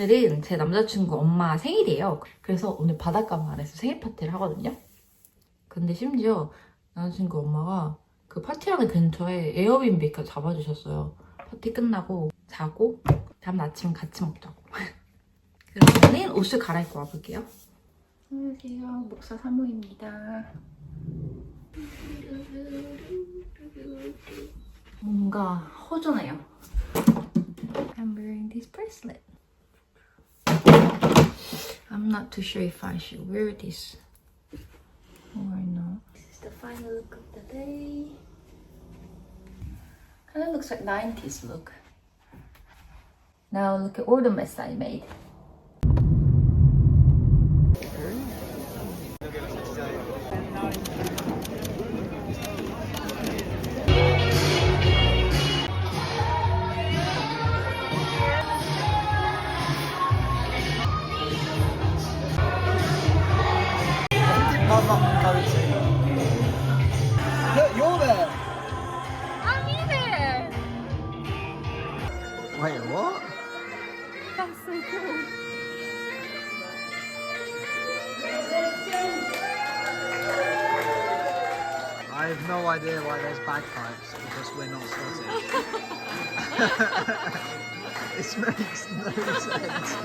오늘은 제 남자친구 엄마 생일이에요. 그래서 오늘 바닷가 마을에서 생일 파티를 하거든요. 근데 심지어 남자친구 엄마가 그 파티하는 근처에 에어비앤비까지 잡아주셨어요. 파티 끝나고 자고 다음날 아침 같이 먹자고. 그러면은 옷을 갈아입고 와볼게요. 안녕하세요. 목사 사모입니다. 뭔가 허전해요. I'm wearing this bracelet. I'm not too sure if I should wear this or not. This is the final look of the day. Kind of looks like 90s look. Now look at all the mess I made. You're there! I'm in there! Wait, what? That's so cool. I have no idea why there's bagpipes, because we're not Scottish. This makes no sense.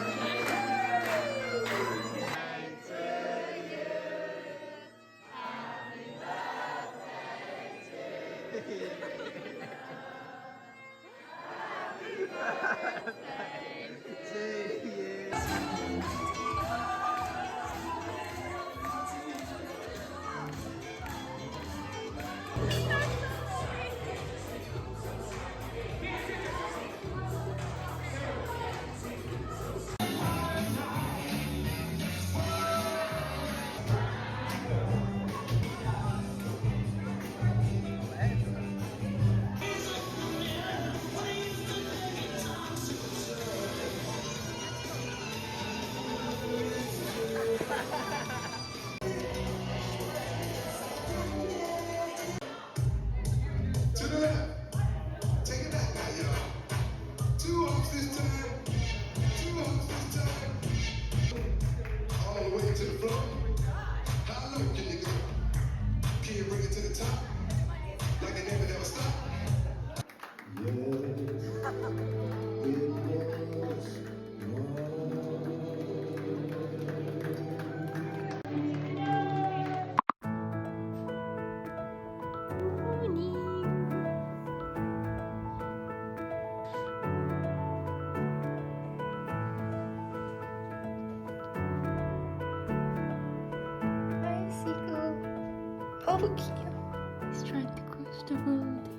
He's trying to cross the road.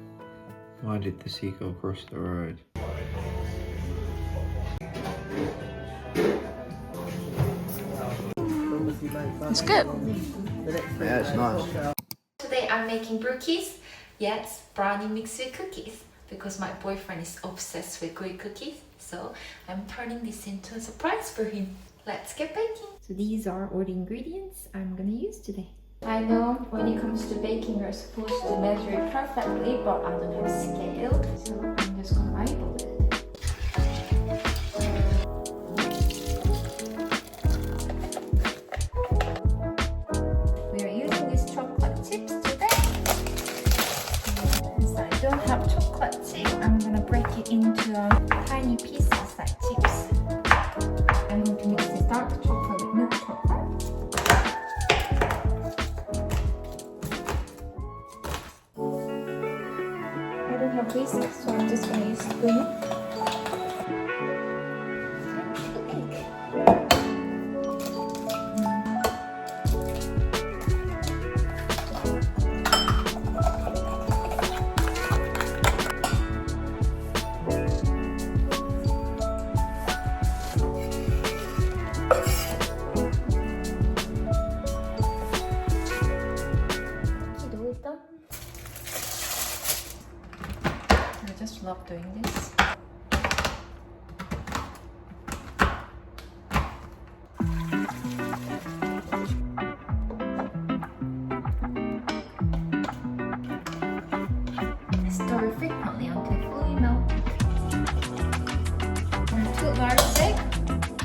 Why did the seagull cross the road? It's good. Yeah, it's nice. Today I'm making brookies. Yes, brownie mixed with cookies. Because my boyfriend is obsessed with Greek cookies. So I'm turning this into a surprise for him. Let's get baking. So these are all the ingredients I'm gonna use today. I know when it comes to baking you're supposed to measure it perfectly, but I don't have a scale. So I'm just gonna eyeball it. We are using these chocolate chips today. Since I don't have chocolate chip, I'm gonna break it into tiny pieces like chips. I'm going to mix the dark chocolate with milk chocolate. I don't have whisk, so I'm just gonna use a spoon. I just love doing this. Stir frequently until fully melted. And 2 large eggs.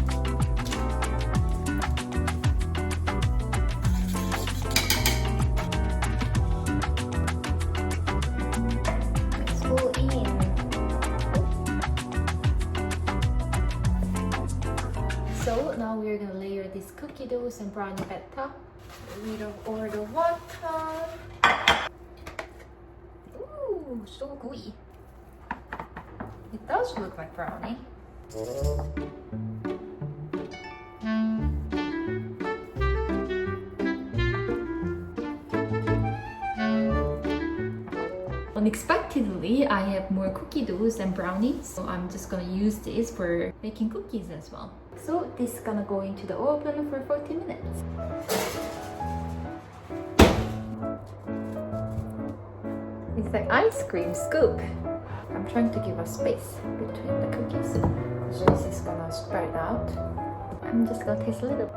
cookie doughs and brownie batter. A little all the water. Ooh, so gooey. It does look like brownie. Unexpectedly, I have more cookie doughs and brownies, so I'm just gonna use this for making cookies as well. So this is gonna go into the oven for 40 minutes. It's like ice cream scoop. I'm trying to give a space between the cookies, so this is gonna spread out. I'm just gonna taste a little.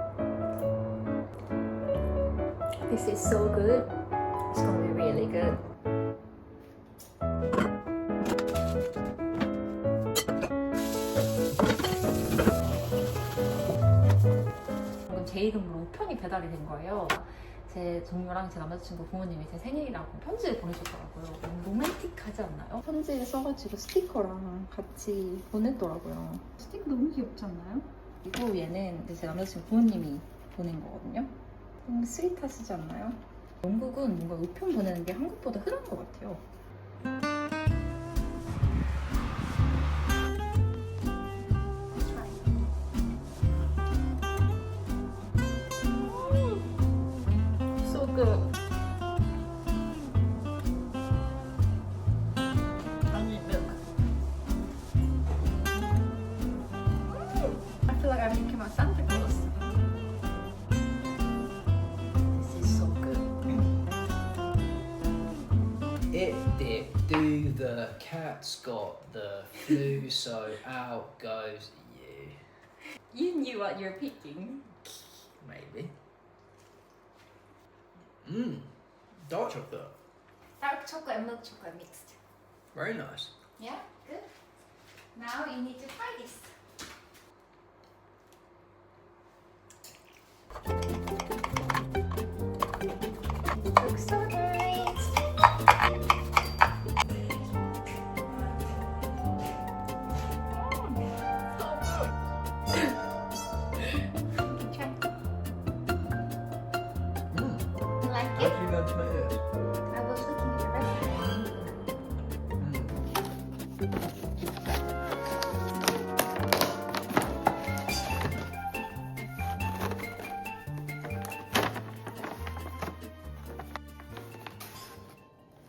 This is so good. It's gonna be really good. 제 이름으로 우편이 배달이 된 거예요. 제 동료랑 제 남자친구 부모님이 제 생일이라고 편지를 보내셨더라고요. 너무 로맨틱하지 않나요? 편지를 써가지고 스티커랑 같이 보냈더라고요. 스티커 너무 귀엽지 않나요? 그리고 얘는 제 남자친구 부모님이 보낸 거거든요. 너무 스윗하시지 않나요? 영국은 뭔가 우편 보내는 게 한국보다 흔한 것 같아요. I feel like I'm thinking about Santa Claus. This is so good. It dip, do the cat's got the flu, so out goes you. You knew what you're picking. Maybe. Dark chocolate. Dark chocolate and milk chocolate mixed. Very nice. Yeah, good. Now you need to try this. Looks so nice. Try. You like How it? do you know to make this? I was looking at the recipe.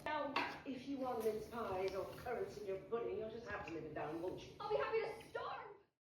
Now, if you want mince pies or currants in your pudding, you'll just have to live it down, won't you? I'll be happy to